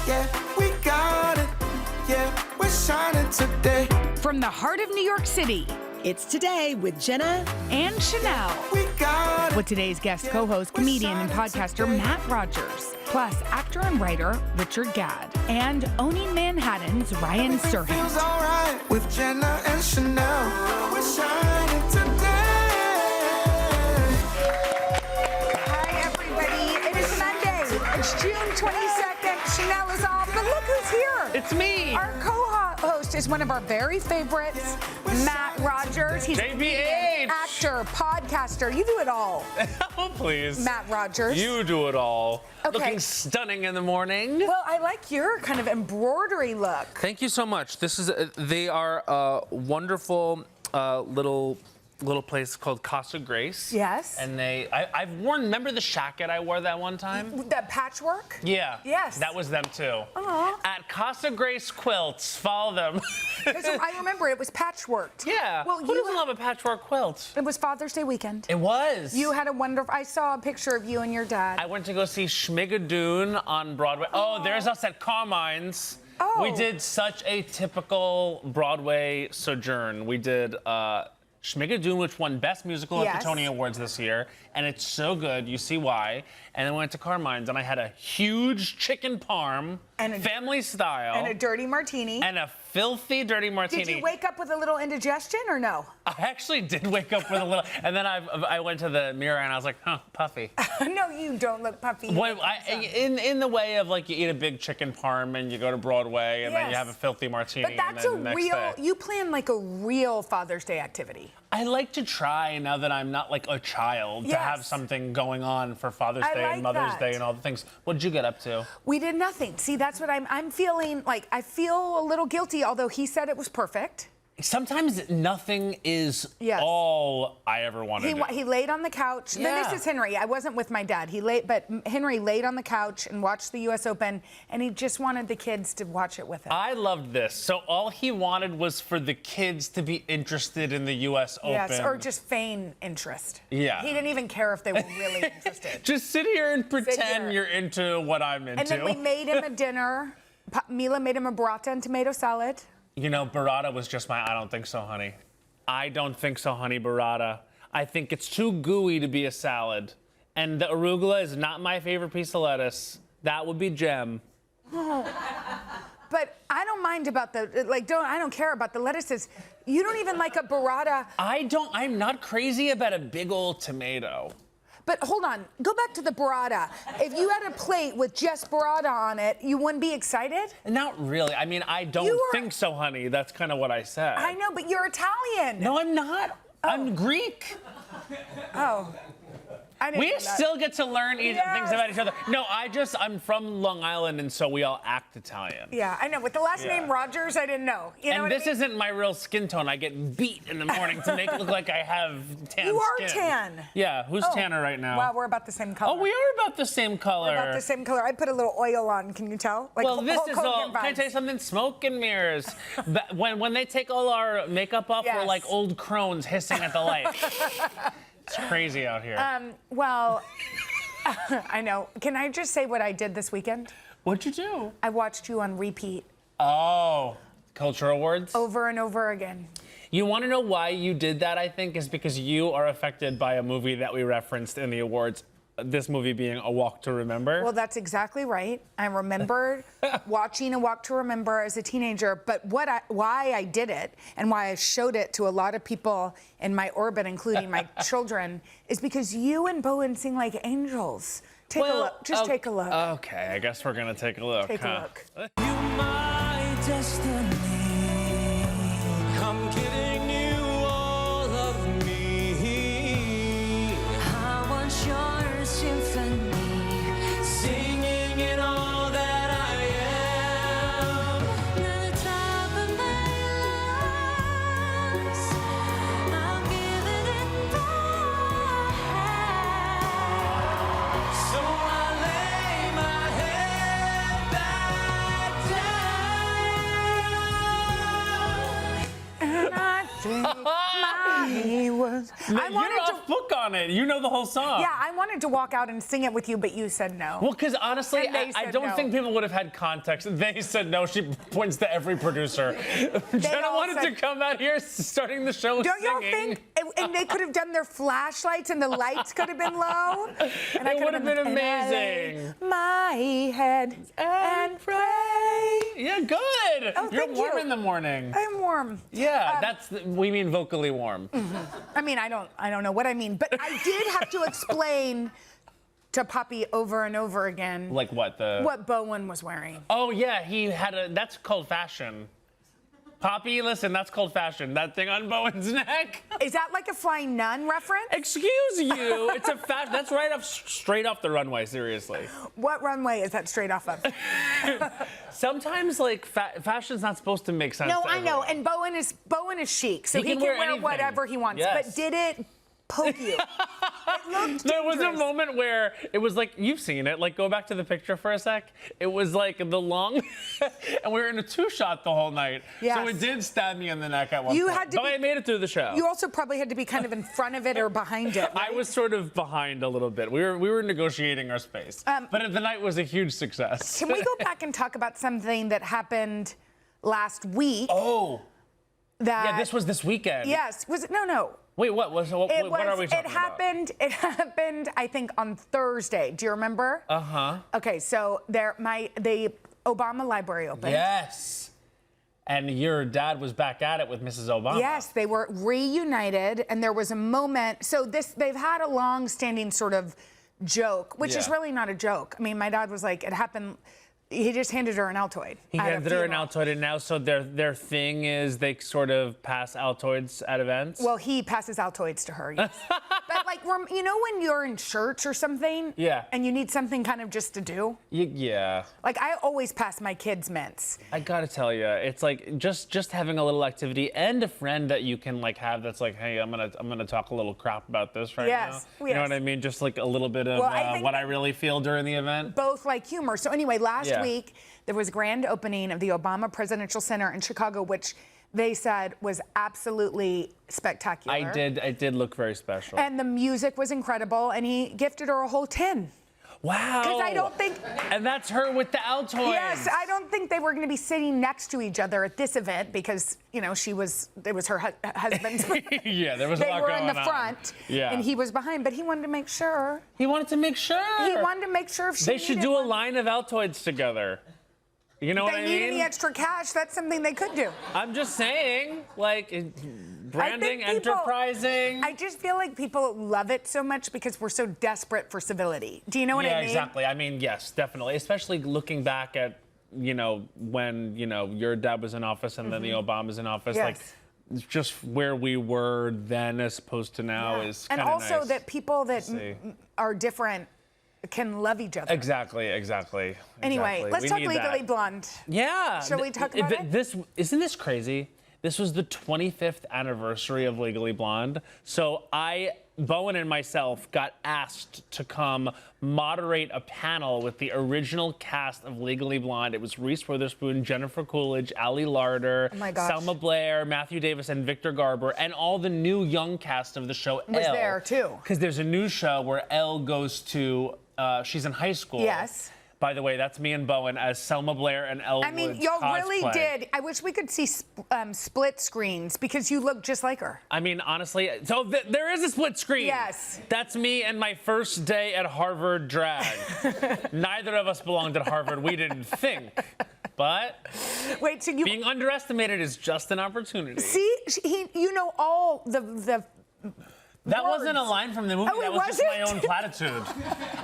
Yeah, we got it. Yeah, we're shining today. From the heart of New York City, It's Today with Jenna and Sheinelle. We got it. With today's guest co-host, comedian and podcaster Matt Rogers, plus actor and writer Richard Gadd, and owning Manhattan's Ryan Feels Serhant. alright with Jenna and Sheinelle. We're shining today. Hi, everybody. It is Monday. It's June 22nd. Sheinelle is off, but look who's here. It's me. Our co-host is one of our very favorites, Matt Rogers. He's JBH. actor, podcaster. You do it all, Oh, please. Matt Rogers. You do it all. Okay. Looking stunning in the morning. Well, I like your kind of embroidery look. Thank you so much. This is they are a wonderful little place called Casa Grace. Yes. And I've worn. Remember the shacket I wore that one time? That patchwork? Yeah. Yes. That was them too. Aw. At Casa Grace Quilts. Follow them. So I remember it was patchworked. Yeah. Well, Who doesn't love a patchwork quilt? It was Father's Day weekend. It was. You had a wonderful. I saw a picture of you and your dad. I went to go see Schmigadoon on Broadway. Oh, there's us at Carmine's. Oh. We did such a typical Broadway sojourn. We did Schmigadoon, which won Best Musical at Yes. the Tony Awards this year, and it's so good. You see why. And then went to Carmine's, and I had a huge chicken parm, family style, and a dirty martini. and a filthy dirty martini. Did you wake up with a little indigestion or no? I actually did wake up with a little, and then I went to the mirror and I was like, huh, puffy. No, you don't look puffy. Well, in the way of like you eat a big chicken parm and you go to Broadway and then you Yes. have a filthy martini. But that's and a then the next real, day. you plan like a real Father's Day activity. I like to try now that I'm not like a child to have Yes. something going on for Father's I Day like and Mother's that. Day and all the things. What did you get up to? We did nothing. See, that's what I'm feeling like. I feel a little guilty, although he said it was perfect. Sometimes nothing is Yes. all I ever wanted to do. He laid on the couch. Now, Yeah. this is Henry. I wasn't with my dad. But Henry laid on the couch and watched the U.S. Open, and he just wanted the kids to watch it with him. I loved this. So all he wanted was for the kids to be interested in the U.S. Open. Yes, or just feign interest. Yeah. He didn't even care if they were really interested. Just sit here and pretend here. you're into what I'm into. And then we made him a dinner. Mila made him a burrata and tomato salad. You know, burrata was just I don't think so, honey. I don't think so, honey, burrata. I think it's too gooey to be a salad. And the arugula is not my favorite piece of lettuce. That would be Gem. But I don't mind about I don't care about the lettuces. You don't even like a burrata. I'm not crazy about a big old tomato. But hold on, go back to the burrata. If you had a plate with just burrata on it, you wouldn't be excited? Not really. I mean, I don't think so, honey. That's kind of what I said. I know, but you're Italian. No, I'm not. I'm Greek. Oh. I didn't We know that. still get to learn things Yes. about each other. No, I'm from Long Island, and so we all act Italian. Yeah, I know. With the last name Rogers, I didn't know. You know And what this I mean? isn't my real skin tone. I get beat in the morning to make it look like I have tan You are skin. tan. Yeah, who's Oh. tanner right now? Wow, we're about the same color. Oh, we are about the same color. We're about the same color. I put a little oil on. Can you tell? Like Well, this Hulk is all. Hogan Can I tell you vibes. something? Smoke and mirrors. when they take all our makeup off, we're Yes. like old crones hissing at the light. It's crazy out here. Well, I know. Can I just say what I did this weekend? What'd you do? I watched you on repeat Oh, Culture Awards. over and over again. You want to know why you did that? I think is because you are affected by a movie that we referenced in the awards. This movie being A Walk to Remember. Well, that's exactly right. I remembered watching A Walk to Remember as a teenager, but why I did it and why I showed it to a lot of people in my orbit, including my children, is because you and Bowen sing like angels. Take a look. Just take a look. Okay, I guess we're gonna take a look. Take a huh? look. You my destiny. I'm giving you all of me. I want your symphony, Singing in all that I am. to the top of my lungs. I'm giving it all I have. So I lay my head back down. And I take my he was. I wanted You're to. off book on it. You know the whole song. Yeah, I wanted to walk out and sing it with you, but you said no. Well, because honestly, And they I said don't no. think people would have had context. They said no. She points to every producer. Jenna all wanted said- to come out here starting the show Don't y'all singing. think? And they could have done their flashlights, and the lights could have been low. And I It could would have been "And I amazing. lay my head and pray. Yeah, good. Oh, You're thank warm you. in the morning. I'm warm. Yeah, we mean vocally warm. I mean, I don't know what I mean, but I did have to explain to Poppy over and over again Like what? what Bowen was wearing. Oh yeah, he had that's called fashion. Poppy, listen, that's called fashion. That thing on Bowen's neck. Is that like a Flying Nun reference? Excuse you. It's a fashion. That's right up straight off the runway. Seriously. What runway is that straight off of? Sometimes like fashion's not supposed to make sense. No, to I know, everyone. and Bowen is chic, so He he can can wear wear anything. whatever he wants. Yes. But did it poke you? It looked There was a dangerous. moment where it was like, you've seen it, like go back to the picture for a sec. It was like the long, and we were in a two-shot the whole night. Yes. So it did stab me in the neck at one You point. had to but be- I made it through the show. You also probably had to be kind of in front of it or behind it. I right? was sort of behind a little bit. We were negotiating our space. But the night was a huge success. Can we go back and talk about something that happened last week? Oh, that yeah, this was this weekend. Yes. Was it? No. Wait, what was? What It are we was. talking It happened. It happened. I think on Thursday. Do you remember? Uh-huh. Okay. So the Obama Library opened. Yes. And your dad was back at it with Mrs. Obama. Yes, they were reunited, and there was a moment. So they've had a long-standing sort of joke, which is Yeah. really not a joke. I mean, my dad was like, it happened. He just handed her an Altoid. He at a handed her an funeral. Altoid, and now so their thing is they sort of pass Altoids at events. Well, he passes Altoids to her. Yes. But like, you know, when you're in church or something, Yeah. and you need something kind of just to do. Yeah. Like, I always pass my kids mints. I gotta tell you, it's like just having a little activity and a friend that you can like have that's like, hey, I'm gonna talk a little crap about this right Yes, now. You know yes. what I mean? Just like a little bit of Well, I think what I really feel during the event. Both like humor. So anyway, last Yeah. week there was a grand opening of the Obama Presidential Center in Chicago, which they said was absolutely spectacular. It did look very special. And the music was incredible, and he gifted her a whole tin. Wow. Because I don't think. And that's her with the Altoids. Yes, I don't think they were going to be sitting next to each other at this event because, you know, it was her husband's. Yeah, there was a They lot were going in on. the front, Yeah. and he was behind, but he wanted to make sure. He wanted to make sure. He wanted to make sure if she They should needed do a one. line of Altoids together. You know If what they I need mean? any extra cash, that's something they could do. I'm just saying, like, branding, people- enterprising. I just feel like people love it so much because we're so desperate for civility. Do you know what I Yeah, mean? exactly. I mean, yes, definitely. Especially looking back at, you know, when, you know, your dad was in office and then the Obamas in office. Yes. Like, it's just where we were then as opposed to now is And kind of also nice that people that see. are different can love each other. Exactly. Anyway, exactly. let's We talk need Legally that. Blonde. Yeah. Shall we talk about it? Isn't this crazy? This was the 25th anniversary of Legally Blonde. So Bowen and myself got asked to come moderate a panel with the original cast of Legally Blonde. It was Reese Witherspoon, Jennifer Coolidge, Ali Larder, Oh my gosh. Selma Blair, Matthew Davis, and Victor Garber, and all the new young cast of the show Was Elle. there, too. Because there's a new show where Elle goes to, she's in high school. Yes. By the way, that's me and Bowen as Selma Blair and Elle I mean, Woods y'all cosplay. really did. I wish we could see split screens because you look just like her. I mean, honestly, so there is a split screen. Yes. That's me and my first day at Harvard drag. Neither of us belonged at Harvard. We didn't think. But Wait, so you being underestimated is just an opportunity. see? You know all the That wasn't a words. line from the movie. Oh, it that was just my wasn't? own platitude.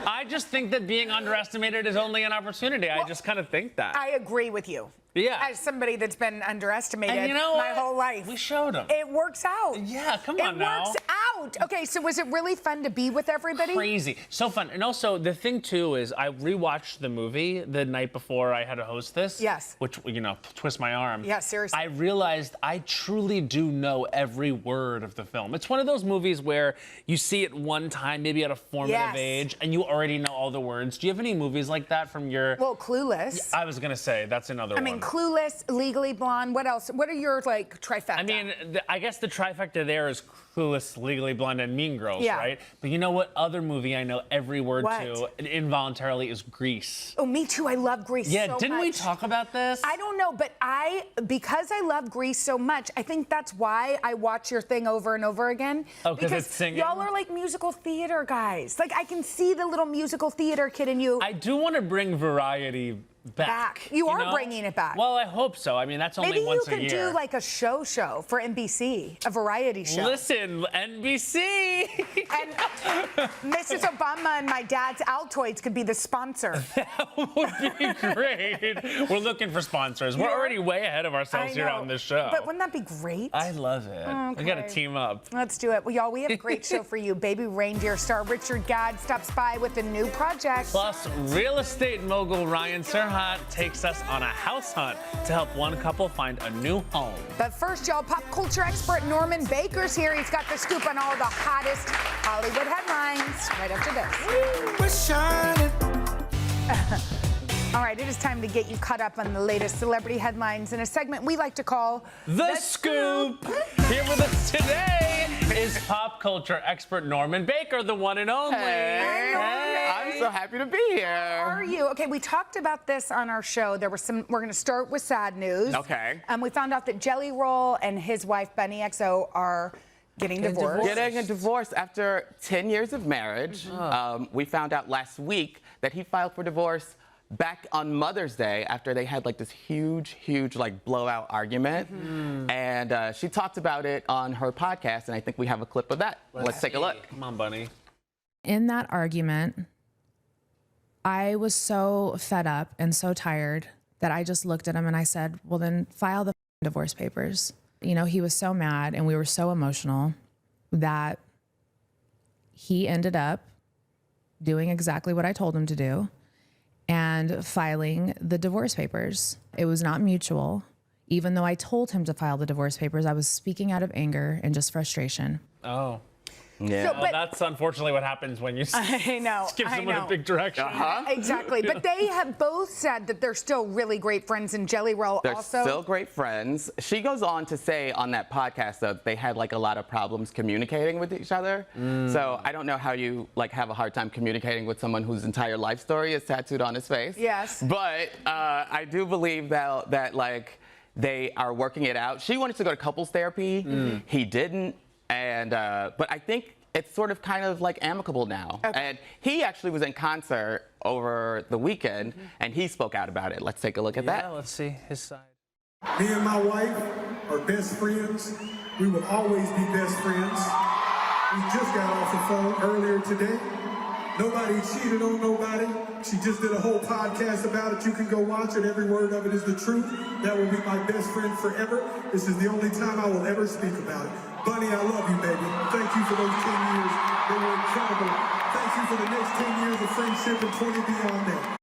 I just think that being underestimated is only an opportunity. I just kind of think that. I agree with you. Yeah. As somebody that's been underestimated And you know my what? whole life. We showed them. It works out. Yeah, come on now. It works out. Okay, so was it really fun to be with everybody? Crazy. So fun. And also, the thing, too, is I rewatched the movie the night before I had to host this. Yes. Which, you know, twist my arm. Yeah, seriously. I realized I truly do know every word of the film. It's one of those movies where you see it one time, maybe at a formative Yes. age, and you already know all the words. Do you have any movies like that from your... Well, Clueless. I was going to say, that's another one. I mean, Clueless, Legally Blonde. What else? What are your, like, trifecta? I mean, I guess the trifecta there is Clueless, Legally Blonde, and Mean Girls, Yeah. right? But you know what other movie I know every word What? to involuntarily is Grease. Oh, me too. I love Grease Yeah, so didn't we much. talk about this? I don't know, but because I love Grease so much, I think that's why I watch your thing over and over again. Oh, 'cause it's singing? Y'all are like musical theater guys. Like, I can see the little musical theater kid in you. I do want to bring variety back. You are know? bring it back. Well, I hope so. I mean, that's only Maybe you once a could year. do like a show for NBC, a variety show. Listen, NBC. And Mrs. Obama and my dad's Altoids could be the sponsor. That would be great. We're looking for sponsors. We're already way ahead of ourselves here on this show. But wouldn't that be great? I love it. We got to Okay. team up. Let's do it. Well, y'all, we have a great show for you. Baby Reindeer star Richard Gadd stops by with a new project. Plus, real estate mogul Ryan Serhat takes us on a house hunt to help one couple find a new home. But first, y'all, pop culture expert Norman Baker's here. He's got the scoop on all the hottest Hollywood headlines right after this. We're shining. All right, it is time to get you caught up on the latest celebrity headlines in a segment we like to call The Scoop. Here with us today is pop culture expert Norman Baker, the one and only. Hey, Norman. I'm so happy to be How here. are you? Okay, we talked about this on our show. We're going to start with sad news. Okay. We found out that Jelly Roll and his wife, Bunny XO, are getting divorced. Getting a divorce after 10 years of marriage. We found out last week that he filed for divorce back on Mother's Day after they had like this huge like blowout argument. And she talked about it on her podcast, and I think we have a clip of that. Let's take a look. Come on, Bunny. In that argument, I was so fed up and so tired that I just looked at him and I said, well, then file the divorce papers. You know, he was so mad and we were so emotional that he ended up doing exactly what I told him to do and filing the divorce papers. It was not mutual. Even though I told him to file the divorce papers, I was speaking out of anger and just frustration. Oh. Yeah. So, Well, but that's unfortunately what happens when you I know. skip I someone in know. a big direction. Exactly. But they have both said that they're still really great friends, and Jelly Roll They're also. still great friends. She goes on to say on that podcast that they had like a lot of problems communicating with each other. So I don't know how you like have a hard time communicating with someone whose entire life story is tattooed on his face. Yes. But I do believe that like they are working it out. She wanted to go to couples therapy. He didn't. And but I think it's sort of kind of like amicable now. Okay. And he actually was in concert over the weekend and he spoke out about it. Let's take a look at Yeah, that. let's see his side. Me and my wife are best friends. We will always be best friends. We just got off the phone earlier today. Nobody cheated on nobody. She just did a whole podcast about it. You can go watch it. Every word of it is the truth. That will be my best friend forever. This is the only time I will ever speak about it. Bunny, I love you, baby. Thank you for those 10 years. They were incredible. Thank you for the next 10 years of friendship and 20 beyond that.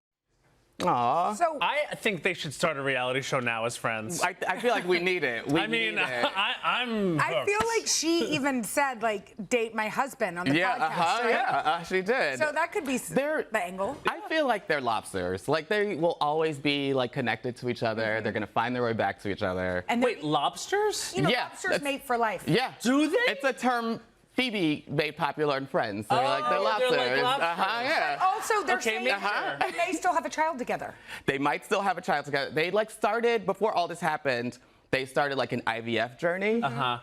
Aw. So I think they should start a reality show now as friends. I feel like we need it. We I mean, need it. I'm I feel hooked. like she even said, like, date my husband on the Yeah, podcast. Right? yeah, she did. So that could be They're- the angle. I feel like they're lobsters. Like they will always be like connected to each other. They're gonna find their way back to each other. And Wait, lobsters? you know, yeah, lobsters that's- mate for life. Yeah. Do they? It's a term Phoebe made popular in Friends. They're like they're they're lobsters. like lobsters. Yeah. Also, they're Okay, saying me that they still have a child together. They might still have a child together. They like started before all this happened. They started like an IVF journey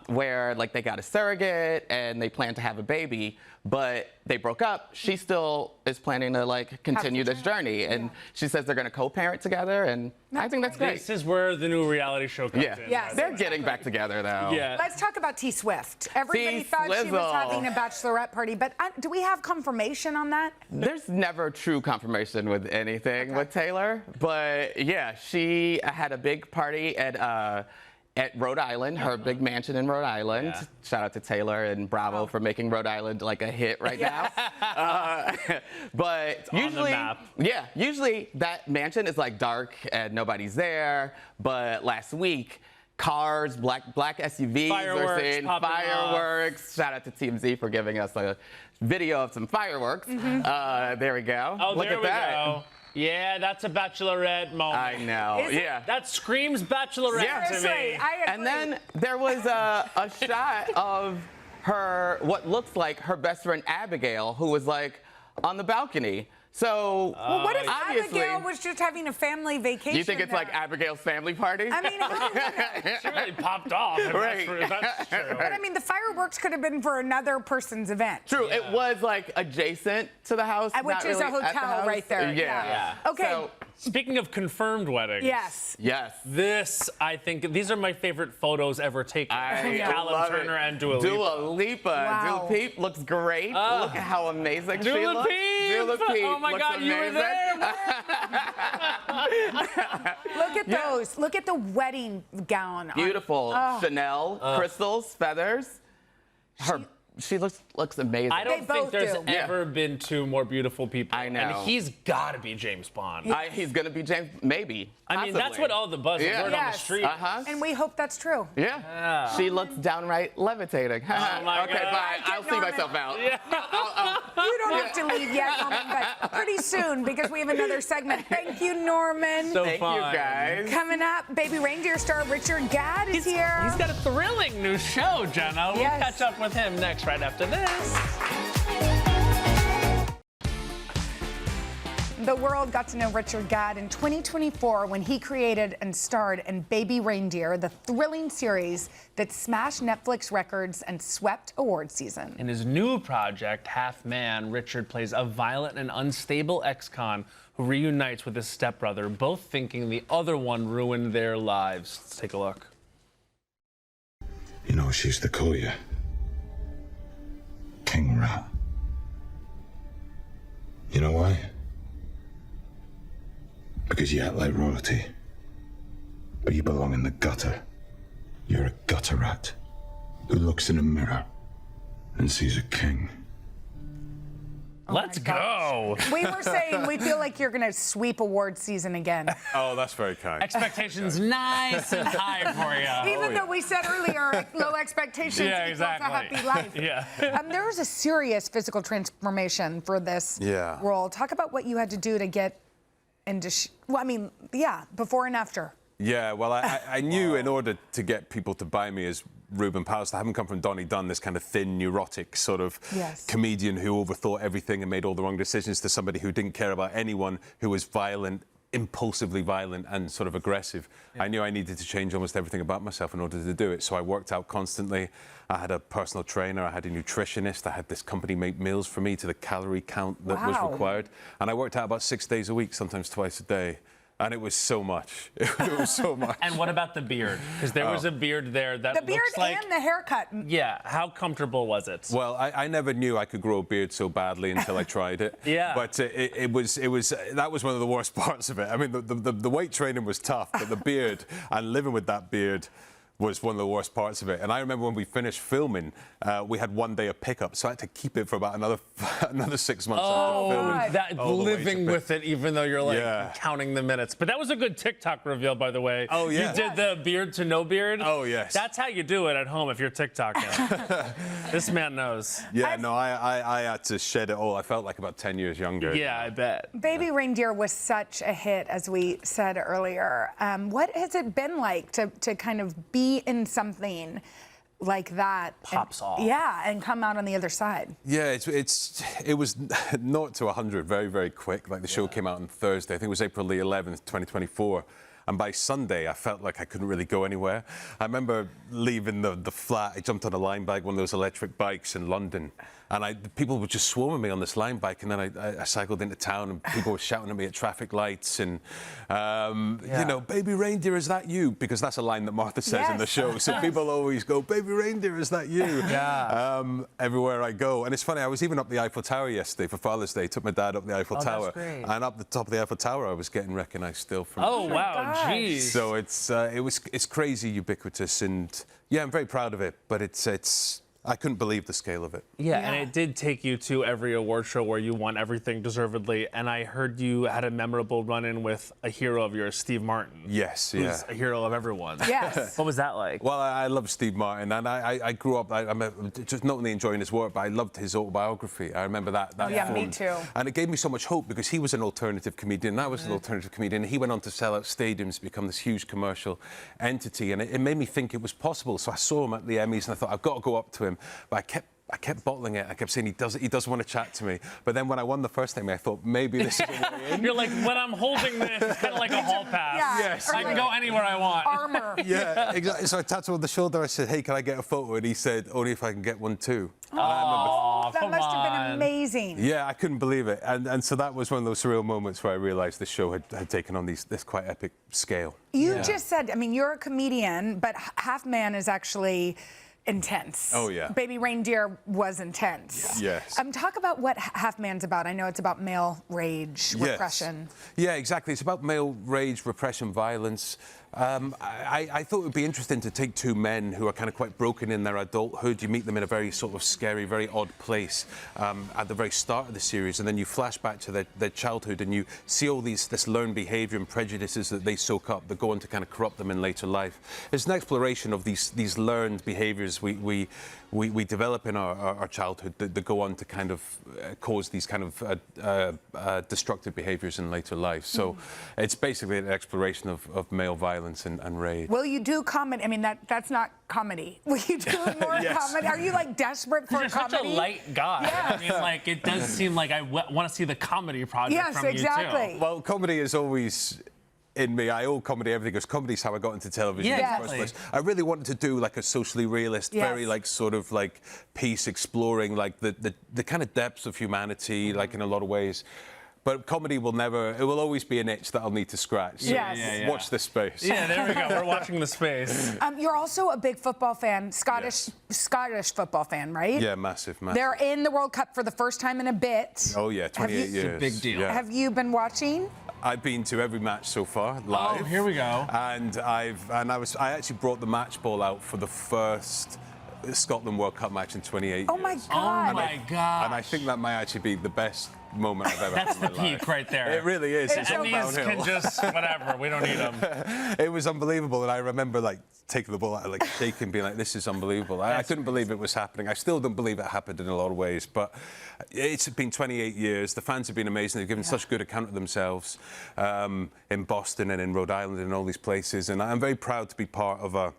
where like they got a surrogate and they planned to have a baby, but they broke up. She still is planning to like continue this journey, and she says they're gonna co-parent together, and I think that's great. This is where the new reality show comes Yeah, in. Yes. they're getting back together though. Yeah. Let's talk about T Swift. Everybody thought she was T-Swizzle. having a bachelorette party, but do we have confirmation on that? There's never true confirmation with anything with Taylor, but yeah, she had a big party at Rhode Island, her big mansion in Rhode Island. Yeah. Shout out to Taylor and Bravo for making Rhode Island like a hit right now. But on the usually, map. yeah, usually that mansion is like dark and nobody's there. But last week, cars, black SUVs Fireworks were seen, popping fireworks. Shout out to TMZ for giving us a video of some fireworks. There we go. Oh, Look there at we that. go. Yeah, that's a bachelorette moment. I know. Is it? Yeah. That screams bachelorette Yeah. to Seriously, me. I agree. And then there was a shot of what looks like her best friend Abigail, who was like on the balcony. So Well, what if obviously, Abigail was just having a family vacation? you think it's like Abigail's family party? I mean, how did that- She really popped off. If Right. that's true. but I mean, the fireworks could have been for another person's event. True, it was like adjacent to the house, Which not is a really at the hotel house. right there. Yeah. Okay. So, Speaking of confirmed weddings. Yes. yes. This, I think, these are my favorite photos ever taken. I Callum love Turner it. and Dua Lipa. Dua Lipa. Wow. Dua Peep looks great. Look at how amazing she Dua looks. Peep. Dua Peep Oh my looks God, you were amazing. there. Look at those. Look at the wedding gown. Beautiful. Chanel, crystals, feathers. She looks amazing. I don't They think both there's do. ever been two more beautiful people. I know. And he's got to be James Bond. He's gonna be James, maybe. I mean, that's possibly. what all the buzz Yeah. word on the Yes. street. Uh-huh. And we hope that's true. Yeah. She looks downright levitating. Oh my okay, God. bye. I'll see Norman. myself out. You don't have to leave yet, Norman, but pretty soon because we have another segment. Thank you, Norman. So Thank fun. you, guys. Coming up, Baby Reindeer star Richard Gadd is here. He's got a thrilling new show, Jenna. We'll Yes. catch up with him next, right after this. The world got to know Richard Gadd in 2024 when he created and starred in Baby Reindeer, the thrilling series that smashed Netflix records and swept award season. In his new project, Half Man, Richard plays a violent and unstable ex-con who reunites with his stepbrother, both thinking the other one ruined their lives. Let's take a look. You know what she used to call you? King Rat. You know why? Because you act like royalty. But you belong in the gutter. You're a gutter rat who looks in a mirror and sees a king. Let's go. We were saying we feel like you're going to sweep award season again. Oh, that's very kind. Expectations nice and high for you. Even though we said earlier, low expectations Yeah, equals exactly. a happy life. Yeah. There was a serious physical transformation for this Yeah. role. Talk about what you had to do to get into, before and after. Yeah, well, I knew in order to get people to buy me as Ruben Pallister, I haven't come from Donnie Dunn, this kind of thin, neurotic sort of comedian who overthought everything and made all the wrong decisions, to somebody who didn't care about anyone, who was violent, impulsively violent and sort of aggressive. Yeah. I knew I needed to change almost everything about myself in order to do it. So I worked out constantly. I had a personal trainer, I had a nutritionist, I had this company make meals for me to the calorie count that was required. And I worked out about 6 days a week, sometimes twice a day. And it was so much. It was so much. And what about the beard? Because there was a beard there that The beard looks like... and the haircut. Yeah, how comfortable was it? Well, I never knew I could grow a beard so badly until I tried it. Yeah. But that was one of the worst parts of it. I mean, the weight training was tough, but the beard and living with that beard was one of the worst parts of it. And I remember when we finished filming, we had 1 day of pickup, so I had to keep it for about another 6 months after filming. That living with it, even though you're like counting the minutes. But that was a good TikTok reveal, by the way. Oh, yeah. You did the beard to no beard. Oh, yes. That's how you do it at home if you're TikToking. This man knows. Yeah, no, I had to shed it all. I felt like about 10 years younger. Yeah, I bet. Baby Reindeer was such a hit, as we said earlier. What has it been like to kind of be in something like that? Pops off. Yeah, and come out on the other side. Yeah, it was 0 to 100 very, very quick. Like the show came out on Thursday. I think it was April the 11th, 2024. And by Sunday, I felt like I couldn't really go anywhere. I remember leaving the flat. I jumped on a line bike, one of those electric bikes in London. And people were just swarming me on this line bike. And then I cycled into town and people were shouting at me at traffic lights. And, you know, Baby Reindeer, is that you? Because that's a line that Martha says in the show. So people always go, Baby Reindeer, is that you? Everywhere I go. And it's funny, I was even up the Eiffel Tower yesterday for Father's Day. Took my dad up the Eiffel Tower. That's great. And up the top of the Eiffel Tower, I was getting recognised still from wow, jeez. So it's crazy ubiquitous, and yeah, I'm very proud of it. But it's I couldn't believe the scale of it. Yeah, and it did take you to every award show where you won everything deservedly. And I heard you had a memorable run-in with a hero of yours, Steve Martin. Yes, who's a hero of everyone. Yes. What was that like? Well, I love Steve Martin, and I grew up. I'm just not only enjoying his work, but I loved his autobiography. I remember that. Yeah, me too. And it gave me so much hope because he was an alternative comedian, and I was an alternative comedian. And he went on to sell out stadiums, become this huge commercial entity, and it made me think it was possible. So I saw him at the Emmys, and I thought, I've got to go up to him. him. But I kept bottling it. I kept saying he doesn't want to chat to me. But then when I won the first time, I thought maybe this is a way in. You're like, when I'm holding this, it's kind of like a hall pass. Yeah. Yes. I can go anywhere I want. Armor. Yeah, exactly. So I tapped him on the shoulder. I said, "Hey, can I get a photo?" And he said, "Only if I can get one too." Oh, That come must have been on. amazing. Yeah, I couldn't believe it. And so that was one of those surreal moments where I realized the show had taken on this quite epic scale. You just said, I mean, you're a comedian, but Half Man is actually intense. Oh, yeah. Baby Reindeer was intense. Yes. Talk about what Half Man's about. I know it's about male rage, repression. Yeah, exactly. It's about male rage, repression, violence. I thought it would be interesting to take two men who are kind of quite broken in their adulthood. You meet them in a very sort of scary, very odd place at the very start of the series, and then you flash back to their childhood and you see all this learned behaviour and prejudices that they soak up that go on to kind of corrupt them in later life. It's an exploration of these learned behaviours we develop in our childhood that go on to kind of cause these kind of destructive behaviours in later life. So it's basically an exploration of male violence and rage. Will you do comedy? I mean, that's not comedy. Will you do more comedy? Are you like desperate for You're comedy? such a light guy. Yes. I mean, like, it does seem like I want to see the comedy project Yes, from exactly. you, too. Well, comedy is always in me. I owe comedy everything because comedy's how I got into television in the first place. I really wanted to do like a socially realist, very like sort of like piece exploring like the kind of depths of humanity, like in a lot of ways. But comedy will always be an itch that I'll need to scratch. So watch this space. Yeah, there we go. We're watching the space. You're also a big football fan, Scottish football fan, right? Yeah, massive. They're in the World Cup for the first time in a bit. Oh yeah, 28 years. It's a big deal. Yeah. Have you been watching? I've been to every match so far live. Oh, here we go. And I actually brought the match ball out for the first Scotland World Cup match in 28 years. Oh my God. Oh my God. And I think that might actually be the best moment I've ever That's had in the my life. peak right there. It really is. It's all And these downhill. can just, whatever, we don't need them. It was unbelievable, and I remember like taking the ball out, like shaking, being like, "This is unbelievable." I couldn't believe it was happening. I still don't believe it happened in a lot of ways, but it's been 28 years. The fans have been amazing. They've given such good account of themselves in Boston and in Rhode Island and all these places, and I'm very proud to be part of a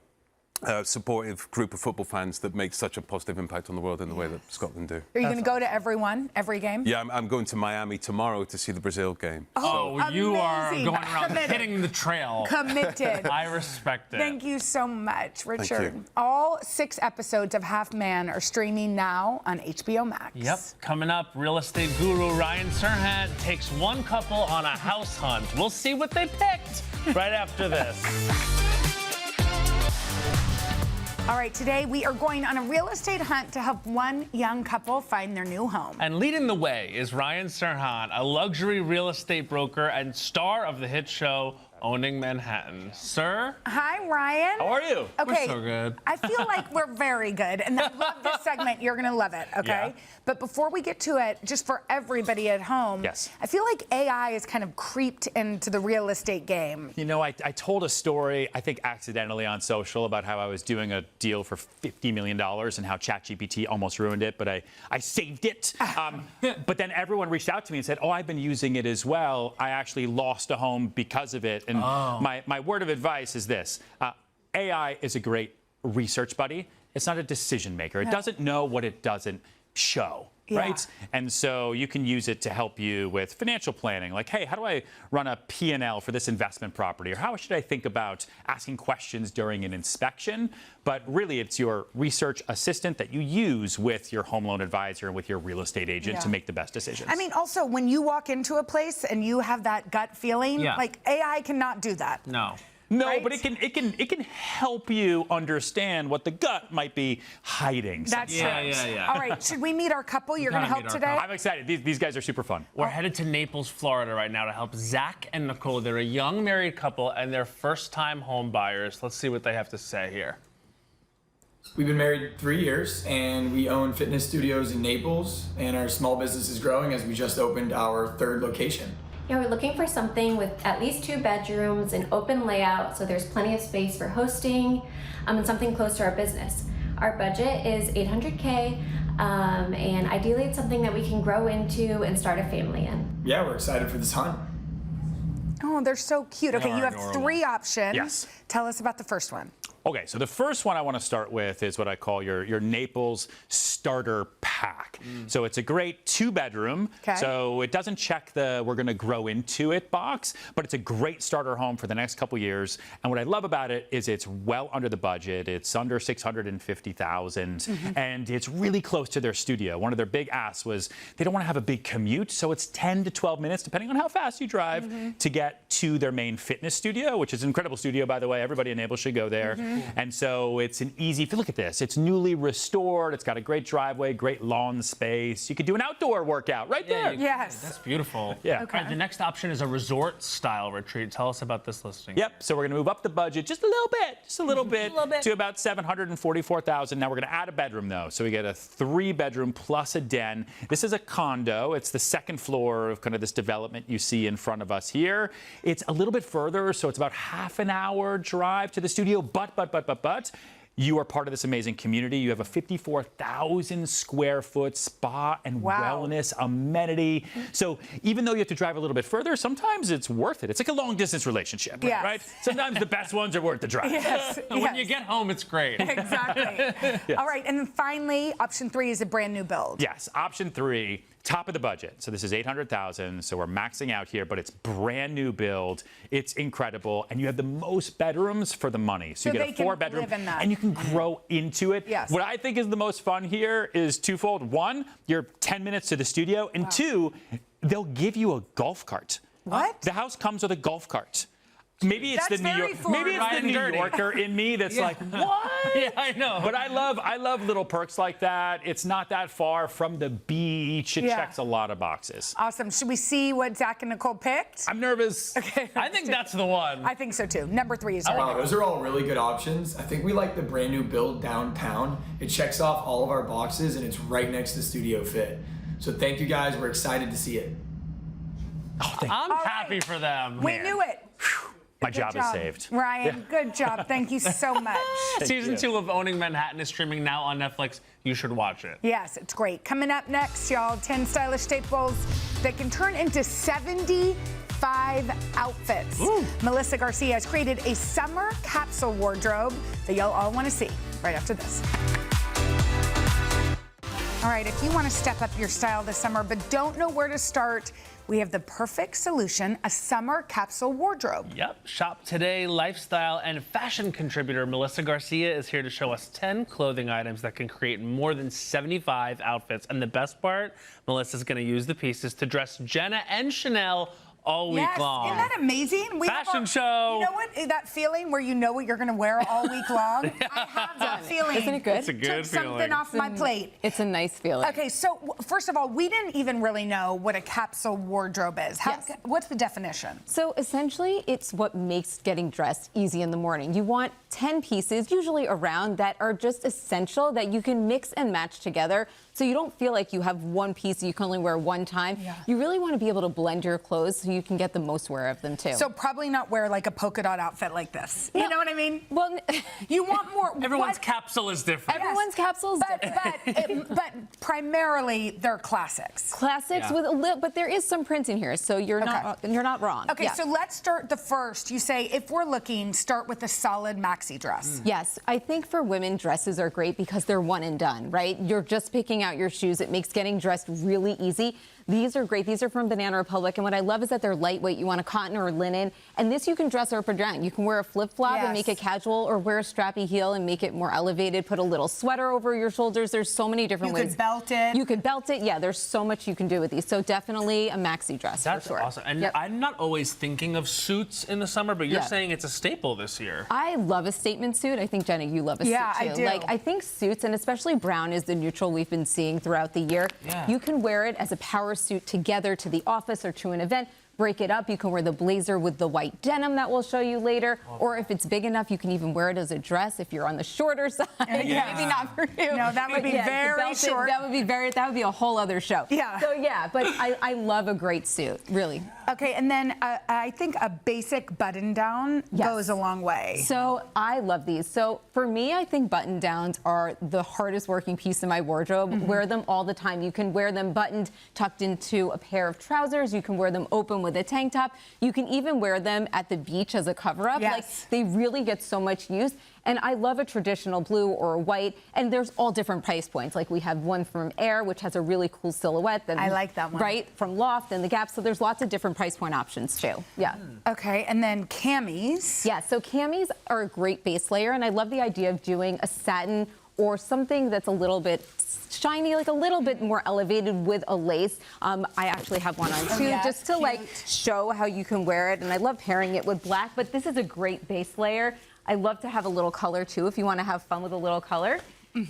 supportive group of football fans that make such a positive impact on the world in the way that Scotland do. Are you going to go to every game? Yeah, I'm going to Miami tomorrow to see the Brazil game. Oh, you are amazing. going around Committed. hitting the trail. Committed. I respect it. Thank you so much, Richard. you. All 6 episodes of Half Man are streaming now on HBO Max. Yep. Coming up, real estate guru Ryan Serhant takes one couple on a house hunt. We'll see what they picked right after this. All right, today we are going on a real estate hunt to help one young couple find their new home. And leading the way is Ryan Serhant, a luxury real estate broker and star of the hit show Owning Manhattan. Sir? Hi, Ryan. How are you? Okay. We're so good. I feel like we're very good, and I love this segment. You're going to love it, okay? Yeah. But before we get to it, just for everybody at home, Yes. I feel like AI has kind of creeped into the real estate game. You know, I told a story, I think accidentally on social, about how I was doing a deal for $50 million and how ChatGPT almost ruined it, but I saved it. But then everyone reached out to me and said, "Oh, I've been using it as well. I actually lost a home because of it." And my word of advice is this. AI is a great research buddy. It's not a decision maker. It doesn't know what it doesn't show. Right? And so you can use it to help you with financial planning. Like, hey, how do I run a P&L for this investment property? Or how should I think about asking questions during an inspection? But really, it's your research assistant that you use with your home loan advisor and with your real estate agent to make the best decisions. I mean, also, when you walk into a place and you have that gut feeling, like AI cannot do that. No. No, right? but it can help you understand what the gut might be hiding. That's true. Yeah. All right, should we meet our couple? You're going to help today? I'm excited. These guys are super fun. We're headed to Naples, Florida right now to help Zach and Nicole. They're a young married couple and they're first-time home buyers. Let's see what they have to say here. We've been married 3 years and we own fitness studios in Naples, and our small business is growing as we just opened our 3rd location. Yeah, we're looking for something with at least 2 bedrooms, an open layout, so there's plenty of space for hosting, and something close to our business. Our budget is $800K, and ideally it's something that we can grow into and start a family in. Yeah, we're excited for this hunt. Oh, they're so cute. Okay, you have adorable. 3 options. Yes. Tell us about the first one. Okay, so the first one I want to start with is what I call your Naples starter pack. So it's a great 2-bedroom. Okay. So it doesn't check the we're going to grow into it box, but it's a great starter home for the next couple years. And what I love about it is it's well under the budget. It's under $650,000, and it's really close to their studio. One of their big asks was they don't want to have a big commute, so it's 10 to 12 minutes, depending on how fast you drive, to get to their main fitness studio, which is an incredible studio, by the way. Everybody in Naples should go there. And so it's an easy, if you look at this, it's newly restored. It's got a great driveway, great lawn space. You could do an outdoor workout right there. Yes. That's beautiful. Yeah. All right, the next option is a resort-style retreat. Tell us about this listing. Yep. So we're going to move up the budget just a little bit, to about $744,000. Now we're going to add a bedroom though. So we get a 3-bedroom plus a den. This is a condo. It's the second floor of kind of this development you see in front of us here. It's a little bit further, so it's about half an hour drive to the studio. But you are part of this amazing community. You have a 54,000 square foot spa and wellness amenity. So even though you have to drive a little bit further, sometimes it's worth it. It's like a long distance relationship, right? Sometimes the best ones are worth the drive. When you get home, it's great. Exactly. All right, and then finally, option 3 is a brand new build. Yes, option 3. Top of the budget. So this is $800,000. So we're maxing out here, but it's brand new build. It's incredible. And you have the most bedrooms for the money. So you get a 4-bedroom and you can grow into it. Yes. What I think is the most fun here is twofold. 1, you're 10 minutes to the studio. And 2, they'll give you a golf cart. What? The house comes with a golf cart. Maybe it's That's the New very York, foreign. maybe it's the New Dirty. Yorker in me that's like, what? Yeah, I know. But I love little perks like that. It's not that far from the beach. It checks a lot of boxes. Awesome. Should we see what Zach and Nicole picked? I'm nervous. Okay. I think that's the one. I think so too. Number 3 is Wow, those are all really good options. I think we like the brand new build downtown. It checks off all of our boxes and it's right next to Studio Fit. So thank you guys. We're excited to see it. I'm happy for them. We knew it. My job is saved. Ryan, good job. Thank you so much. Season 2 of Owning Manhattan is streaming now on Netflix. You should watch it. Yes, it's great. Coming up next, y'all, 10 stylish staples that can turn into 75 outfits. Melissa Garcia has created a summer capsule wardrobe that y'all all want to see right after this. All right, if you want to step up your style this summer but don't know where to start, we have the perfect solution, a summer capsule wardrobe. Yep. Shop Today lifestyle and fashion contributor Melissa Garcia is here to show us 10 clothing items that can create more than 75 outfits. And the best part, Melissa's going to use the pieces to dress Jenna and Sheinelle all week long. Isn't that amazing? Fashion show. You know what? That feeling where you know what you're going to wear all week long? I have that feeling. Isn't it good? It's a good Took something feeling. off my plate. It's a nice feeling. Okay, so first of all, we didn't even really know what a capsule wardrobe is. What's the definition? So essentially, it's what makes getting dressed easy in the morning. You want 10 pieces, usually around, that are just essential that you can mix and match together. So you don't feel like you have one piece you can only wear one time. You really want to be able to blend your clothes so you can get the most wear of them too. So probably not wear like a polka dot outfit like this. You know what I mean? Well, you want more. Everyone's capsule is different. Everyone's capsule is different. But primarily they're classics. Classics with a little, but there is some print in here, so you're not wrong. Okay, so let's start the first. You say if we're looking, start with a solid maxi dress. Yes, I think for women, dresses are great because they're one and done, right? You're just picking out your shoes. It makes getting dressed really easy. These are great. These are from Banana Republic, and what I love is that they're lightweight. You want a cotton or linen, and this you can dress up or down. You can wear a flip-flop and make it casual, or wear a strappy heel and make it more elevated. Put a little sweater over your shoulders. There's so many different ways. You could belt it. You could belt it. Yeah, there's so much you can do with these. So definitely a maxi dress. That's for sure. awesome. And I'm not always thinking of suits in the summer, but you're saying it's a staple this year. I love a statement suit. I think, Jenna, you love a suit too. I do. Like, I think suits, and especially brown is the neutral we've been seeing throughout the year. You can wear it as a power suit together to the office or to an event. Break it up. You can wear the blazer with the white denim that we'll show you later. Or if it's big enough, you can even wear it as a dress if you're on the shorter side. Maybe not for you. No, that would be very short. That would be a whole other show. Yeah. So but I love a great suit, really. Okay, and then I think a basic button down goes a long way. So I love these. So for me, I think button downs are the hardest working piece in my wardrobe. Wear them all the time. You can wear them buttoned, tucked into a pair of trousers. You can wear them open with a tank top. You can even wear them at the beach as a cover-up. Like, they really get so much use. And I love a traditional blue or a white, and there's all different price points. Like we have one from Air, which has a really cool silhouette. I like that one. Right, from Loft and the Gap. So there's lots of different price point options too. Yeah. Okay, and then camis. Yeah, so camis are a great base layer, and I love the idea of doing a satin or something that's a little bit shiny, like a little bit more elevated with a lace. I actually have one on too, yeah, just to like show how you can wear it. And I love pairing it with black, but this is a great base layer. I love to have a little color too, if you want to have fun with a little color.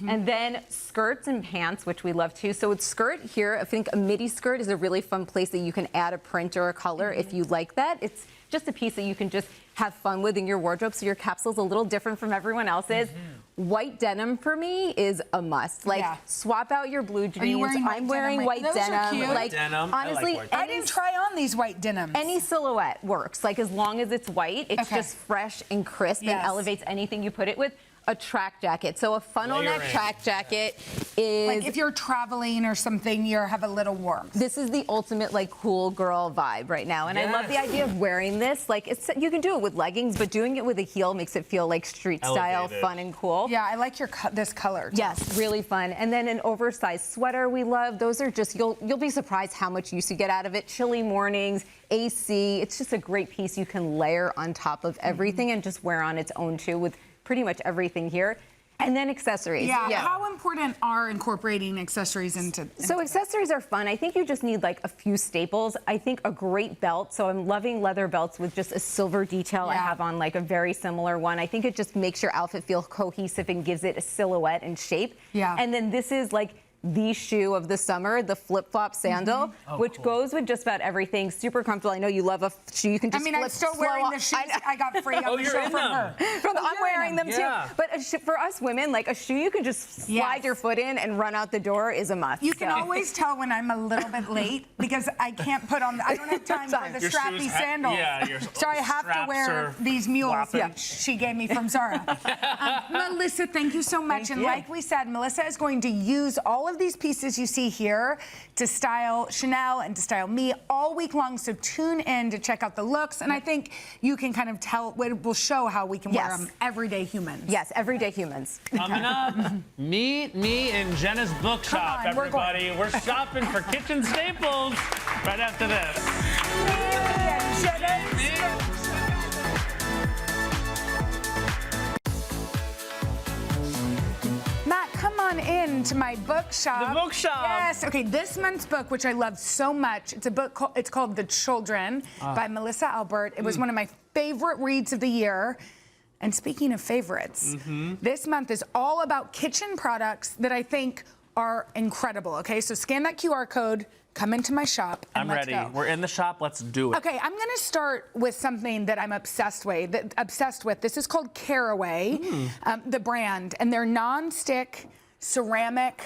And then skirts and pants, which we love too. So with skirt here, I think a midi skirt is a really fun place that you can add a print or a color if you like that. It's just a piece that you can just have fun with in your wardrobe. So your capsule's a little different from everyone else's. White denim for me is a must. Like swap out your blue jeans. Are you wearing I'm wearing white Those denim. Are cute. Like denim. honestly, I like I didn't try on these white denims. any silhouette works. Like as long as it's white, it's just fresh and crisp and Yes. elevates anything you put it with. A track jacket. So a funnel neck Layering. track jacket is Like if you're traveling or something, you have a little warmth. this is the ultimate like cool girl vibe right now, and I love the idea of wearing this. Like it's you can do it with leggings, but doing it with a heel makes it feel like street style, Elevated. fun and cool. Yeah, I like your this color. Yes, really fun. And then an oversized sweater we love. Those are just you'll be surprised how much use you get out of it. Chilly mornings, AC. It's just a great piece you can layer on top of everything and just wear on its own too with pretty much everything here. And then accessories. Yeah. How important are incorporating accessories into? So accessories are fun. I think you just need like a few staples. I think a great belt. So I'm loving leather belts with just a silver detail. I have on like a very similar one. I think it just makes your outfit feel cohesive and gives it a silhouette and shape. Yeah. And then this is like the shoe of the summer, the flip-flop sandal, which goes with just about everything. Super comfortable. I know you love a shoe you can just I mean, flip I'm still slow wearing on. the shoes I got free on the you're show in from them. her. I'm wearing them Yeah. too. But for us women, like a shoe you can just slide your foot in and run out the door is a must. You can So. always tell when I'm a little bit late because I can't put on. I don't have time for the Your strappy shoes sandals. your So I have to straps wear are these mules flopping. that she gave me from Zara. Melissa, thank you so much. And like we said, Melissa is going to use all of these pieces you see here to style Sheinelle and to style me all week long. So tune in to check out the looks. And I think you can kind of tell, we'll show how we can wear them everyday humans. Yes, everyday humans. Coming up, meet me in Jenna's bookshop, on, we're everybody. We're shopping for kitchen staples right after this. Matt, come on in to my bookshop. The bookshop. Yes. Okay, this month's book, which I love so much, it's a book called, it's called The Children by Melissa Albert. It was one of my favorite reads of the year. And speaking of favorites, this month is all about kitchen products that I think are incredible. Okay, so scan that QR code, come into my shop, and I'm let's ready. go. We're in the shop. Let's do it. Okay, I'm gonna start with something that I'm obsessed with. This is called Caraway, the brand, and they're non-stick ceramic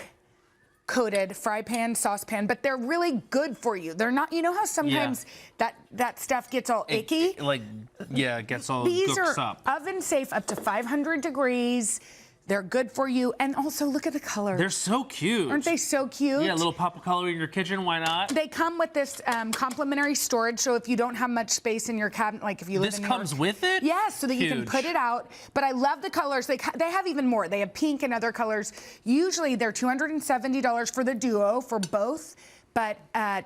coated fry pan, saucepan, but they're really good for you. They're not, you know how sometimes that stuff gets all icky? It gets all These gooked are up. oven safe up to 500 degrees. They're good for you. And also look at the color. They're so cute. Aren't they so cute? Yeah, a little pop of color in your kitchen. Why not? They come with this complimentary storage, so if you don't have much space in your cabinet, like if you live This in New comes York, with it? yes, so that you can Huge. put it out. But I love the colors. They have even more. They have pink and other colors. Usually they're $270 for the duo for both. But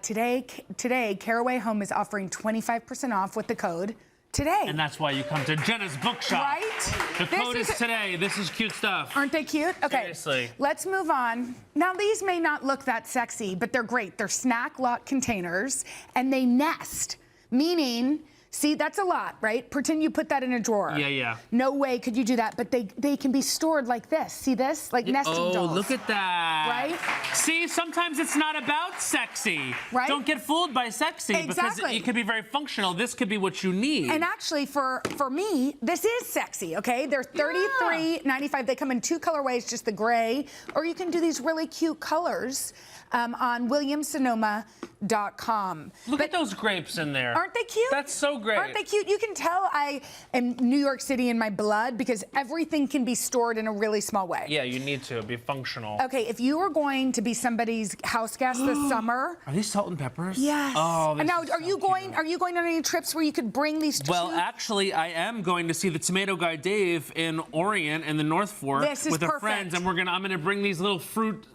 today, Caraway Home is offering 25% off with the code today. And that's why you come to Jenna's bookshop. Right? The This code is is- today. This is cute stuff. Aren't they cute? Okay. Seriously. Let's move on. Now, these may not look that sexy, but they're great. They're snack lock containers, and they nest, meaning, see, that's a lot, right? Pretend you put that in a drawer. Yeah. No way could you do that, but they can be stored like this. See this? Like nesting dolls. Oh, look at that. Right? See, sometimes it's not about sexy. Right? Don't get fooled by sexy because Exactly. it could be very functional. This could be what you need. And actually, for me, this is sexy, okay? They're $33.95. They come in two colorways, just the gray, or you can do these really cute colors on Williams-Sonoma weekdays.com. Look at those grapes in there. Aren't they cute? That's so great. Aren't they cute? You can tell I am New York City in my blood because everything can be stored in a really small way. Yeah, you need to be functional. Okay, if you were going to be somebody's house guest this summer. Are these salt and peppers? Yes. Oh, And now, are you going on any trips where you could bring these? Well, actually, I am going to see the tomato guy Dave in Orient in the North Fork with perfect. our friends, and I'm gonna bring these little fruit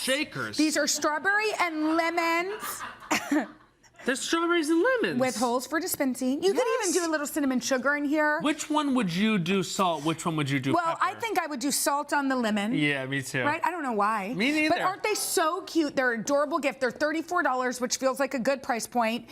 shakers. These are strawberry and lemons. There's strawberries and lemons. With holes for dispensing. You could even do a little cinnamon sugar in here. Which one would you do salt? Which one would you do Well, pepper? I think I would do salt on the lemon. Yeah, me too. Right? I don't know why. Me neither. But aren't they so cute? They're an adorable gift. They're $34, which feels like a good price point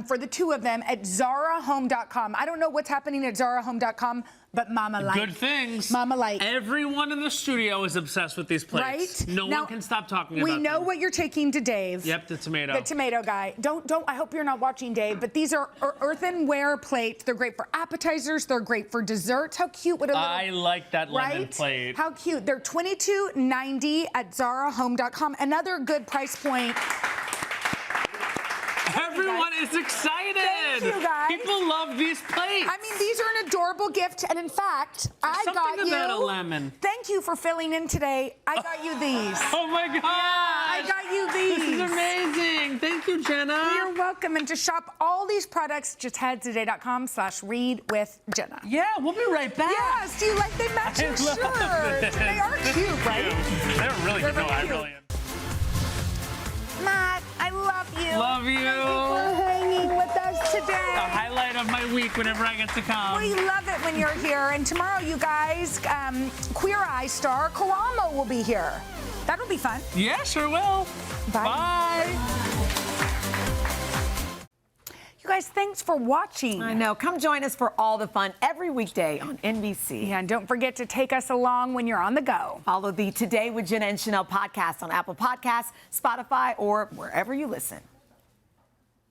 for the two of them at ZaraHome.com. I don't know what's happening at ZaraHome.com, but Mama likes. Good things. Mama likes. Everyone in the studio is obsessed with these plates. Right? No Now, one can stop talking about We them. know what you're taking to Dave. Yep, the tomato. The tomato guy. Don't. I hope you're not watching, Dave. But these are earthenware plates. They're great for appetizers. They're great for desserts. How cute would a little? I like that lemon plate. How cute. They're $22.90 at ZaraHome.com. Another good price point. Everyone is excited. Thank you, guys. People love these plates. I mean, these are an adorable gift, and in fact, I got Something you. about a lemon. Thank you for filling in today. I got you these. Oh my God! I got you these. This is amazing. Thank you, Jenna. You're welcome. And to shop all these products, just head to today.com/readwithjenna. Yeah, we'll be right back. Yes. Do you like they match your shirt? They are cute, right? They're really They're cute. very I cute. really am. Matt, I love you. Love you. Thank you for hanging with us today. The highlight of my week whenever I get to come. We love it when you're here. And tomorrow, you guys, Queer Eye star Karamo will be here. That'll be fun. Yeah, sure will. Bye. You guys, thanks for watching. I know. Come join us for all the fun every weekday on NBC. Yeah, and don't forget to take us along when you're on the go. Follow the Today with Jenna and Sheinelle podcast on Apple Podcasts, Spotify, or wherever you listen.